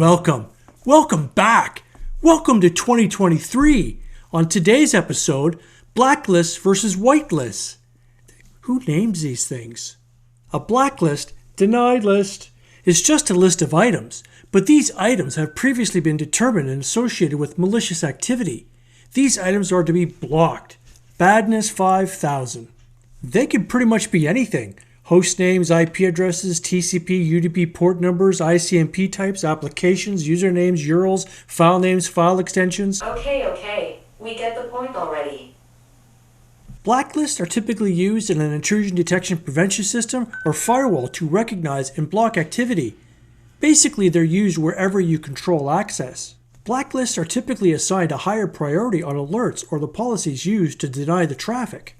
Welcome back. Welcome to 2023. On today's episode, Blacklists versus Whitelists. Who names these things? A blacklist, denied list, is just a list of items, but these items have previously been determined and associated with malicious activity. These items are to be blocked. Badness 5000. They could pretty much be anything. Host names, IP addresses, TCP, UDP port numbers, ICMP types, applications, usernames, URLs, file names, file extensions. Okay. We get the point already. Blacklists are typically used in an intrusion detection prevention system or firewall to recognize and block activity. Basically, they're used wherever you control access. Blacklists are typically assigned a higher priority on alerts or the policies used to deny the traffic.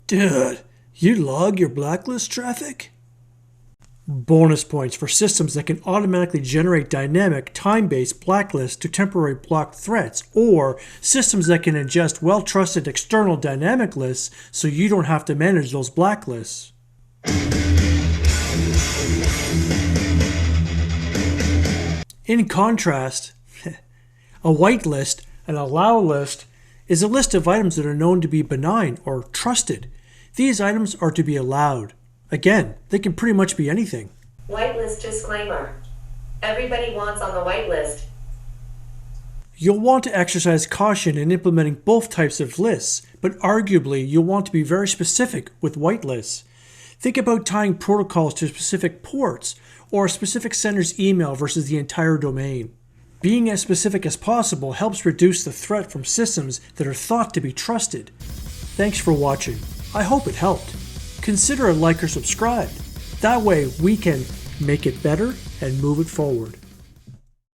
Dude, you log your blacklist traffic? Bonus points for systems that can automatically generate dynamic, time-based blacklists to temporarily block threats, or systems that can ingest well-trusted external dynamic lists so you don't have to manage those blacklists. In contrast, a whitelist, an allow list, is a list of items that are known to be benign or trusted. These items are to be allowed. Again, they can pretty much be anything. Whitelist disclaimer. Everybody wants on the whitelist. You'll want to exercise caution in implementing both types of lists, but arguably you'll want to be very specific with whitelists. Think about tying protocols to specific ports or a specific sender's email versus the entire domain. Being as specific as possible helps reduce the threat from systems that are thought to be trusted. Thanks for watching. I hope it helped. Consider a like or subscribe. That way we can make it better and move it forward.